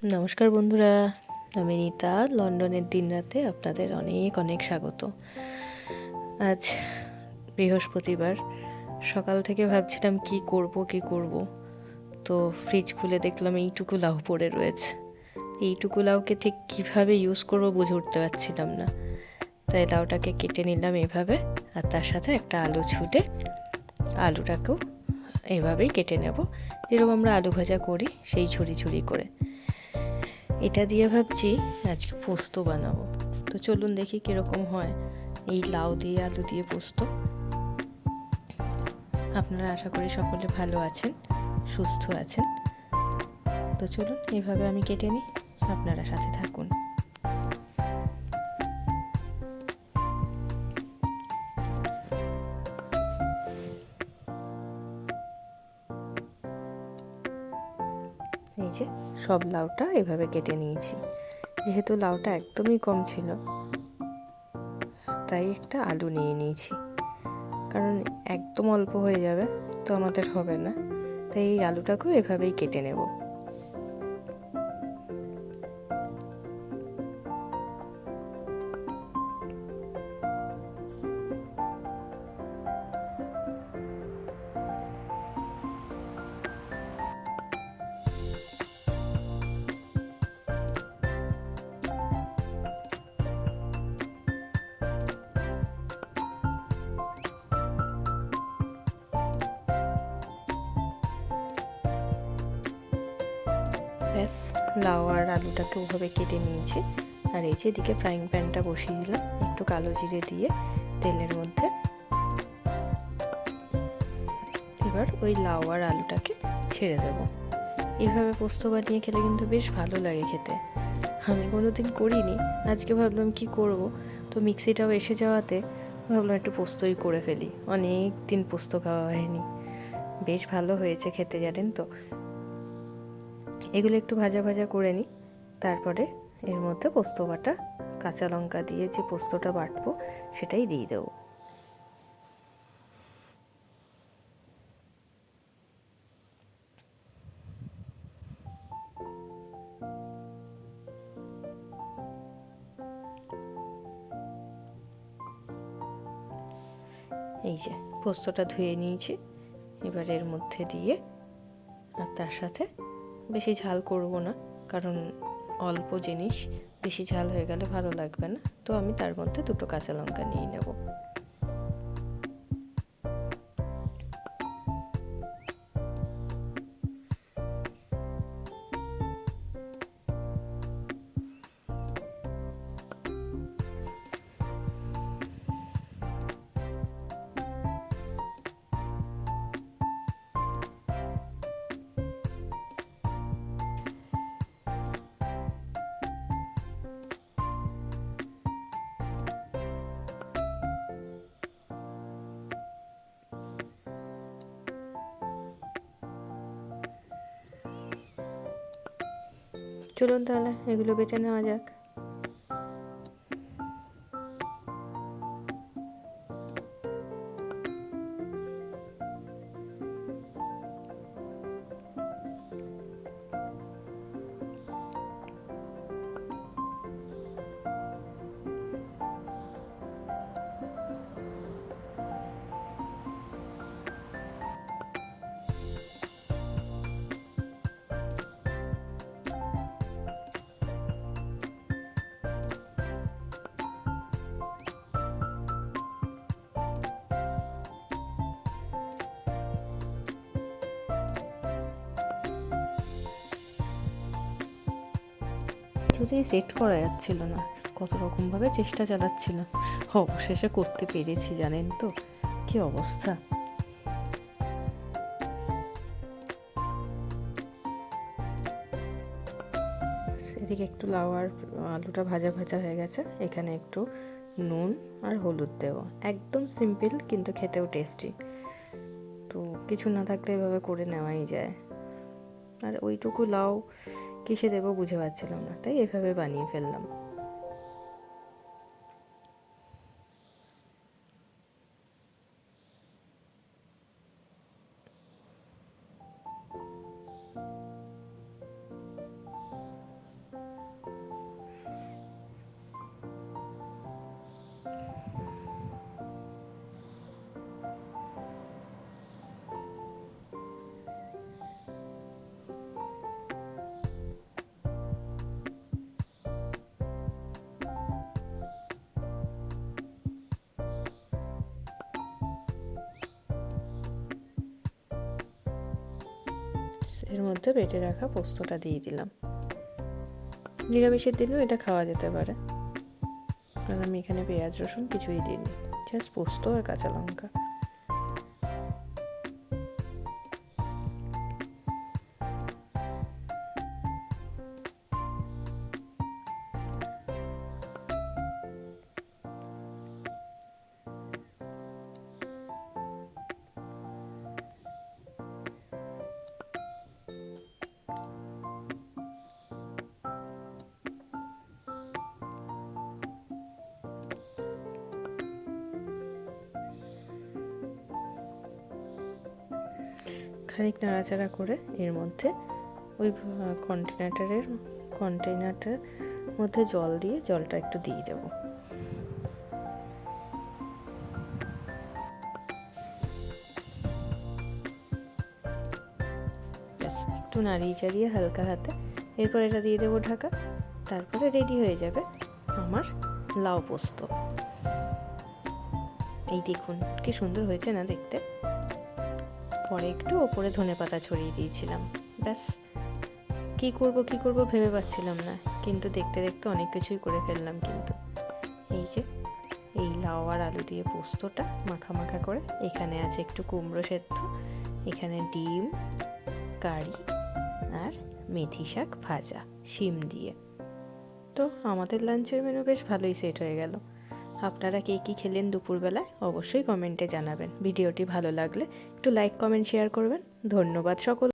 নমস্কার বন্ধুরা, আমি রিতা। লন্ডনের দিন রাতে আপনাদের অনেক অনেক স্বাগত। আজ বৃহস্পতিবার সকাল থেকে ভাবছিলাম কি করব। তো ফ্রিজ খুলে দেখলাম এইটুকু লাউ পড়ে রয়েছে। এইটুকু লাউকে ঠিক কিভাবে ইউজ করব বুঝে উঠতে পারছিলাম না। তাই লাউটাকে কেটে নিলাম এভাবে, আর তার সাথে একটা আলু ছুলে আলুটাকেও এভাবেই কেটে নেব, যেরকম আমরা আলু ভাজা করি সেই ঝুরি ঝুরি করে। এটা দিয়ে ভাবছি আজকে পোস্ত বানাবো। তো চলুন দেখি কীরকম হয় এই লাউ দিয়ে আলু দিয়ে পোস্ত। আপনারা আশা করি সকলে ভালো আছেন, সুস্থ আছেন। তো চলুন এভাবে আমি কেটে নিই, আপনারা সাথে থাকুন। এই যে সব লাউটা এভাবে কেটে নিয়েছি। যেহেতু লাউটা একদমই কম ছিল, তাই একটা আলু নিয়ে নিয়েছি, কারণ একদম অল্প হয়ে যাবে তো আমাদের হবে না। তাই এই আলুটাকেও এভাবেই কেটে নেব। ব্যাস, লাউ আর আলুটাকে ওভাবে কেটে নিয়েছি। আর এই যে এদিকে ফ্রাইং প্যানটা বসিয়ে দিলাম, একটু কালো জিরে দিয়ে তেলের মধ্যে। এবার ওই লাউ আর আলুটাকে ছেড়ে দেবো। এইভাবে পোস্ত বানিয়ে খেলে কিন্তু বেশ ভালো লাগে খেতে। আমি কোনোদিন করিনি, আজকে ভাবলাম কি করব। তো মিক্সিটাও এসে যাওয়াতে ভাবলাম একটু পোস্তই করে ফেলি। অনেক দিন পোস্ত খাওয়া হয়নি, বেশ ভালো হয়েছে খেতে, জানেন তো। এগুলো একটু ভাজা ভাজা করে নিই, তারপরে এর মধ্যে পোস্ত বাটা, কাঁচা লঙ্কা দিয়ে যে পোস্তটা বাটবো সেটাই দিয়ে দেবো। এই যে পোস্তটা ধুয়ে নিয়েছি, এবার এর মধ্যে দিয়ে, আর তার সাথে বেশি ঝাল করব না, কারণ অল্প জিনিস বেশি ঝাল হয়ে গেলে ভালো লাগবে না। তো আমি তার মধ্যে দুটো কাঁচা লঙ্কা নিয়ে নেব। চলুন তাহলে এগুলো বেটে নেওয়া যাক। কিছুতেই সেট করা যাচ্ছিল না, কত রকমভাবে চেষ্টা চালাচ্ছিলাম, অবশেষে করতে পেরেছি। জানেন তো কি অবস্থা। এদিকে একটু লাউ আর আলুটা ভাজা ভাজা হয়ে গেছে, এখানে একটু নুন আর হলুদ দেবো। একদম সিম্পল, কিন্তু খেতেও টেস্টি। তো কিছু না থাকলে এভাবে করে নেওয়াই যায়। আর ওইটুকু লাউ কিসে দেবো বুঝে পাচ্ছিলাম না, তাই এভাবে বানিয়ে ফেললাম। এর মধ্যে বেটে রাখা পোস্তটা দিয়ে দিলাম। নিরামিষের দিনেও এটা খাওয়া যেতে পারে, কারণ আমি এখানে পেঁয়াজ রসুন কিছুই দিইনি, জাস্ট পোস্ত আর কাঁচা লঙ্কা। খানিক নাড়াচাড়া করে এর মধ্যে ওই কন্টেনারটার মধ্যে জল দিয়ে জলটা একটু দিয়ে দেবো। একটু নাড়িয়ে চাড়িয়ে হালকা হাতে এরপর এটা দিয়ে দেবো ঢাকা। তারপরে রেডি হয়ে যাবে আমার লাউ পোস্ত। এই দেখুন কি সুন্দর হয়েছে না দেখতে। পরে একটু ওপরে ধনেপাতা ছড়িয়ে দিয়েছিলাম। ব্যাস, কি করব ভেবে পাচ্ছিলাম না, কিন্তু দেখতে দেখতে অনেক কিছুই করে ফেললাম। কিন্তু এই যে এই লাউ আর আলু দিয়ে পোস্তটা মাখা মাখা করে, এখানে আছে একটু কুমড়ো সেদ্ধ, এখানে ডিম কারি আর মেথি শাক ভাজা শিম দিয়ে। তো আমাদের লাঞ্চের মেনু বেশ ভালোই সেট হয়ে গেল। আপনারা কে কী খেলেন দুপুরবেলায় অবশ্যই কমেন্টে জানাবেন। ভিডিওটি ভালো লাগলে একটু লাইক কমেন্ট শেয়ার করবেন। ধন্যবাদ সকল।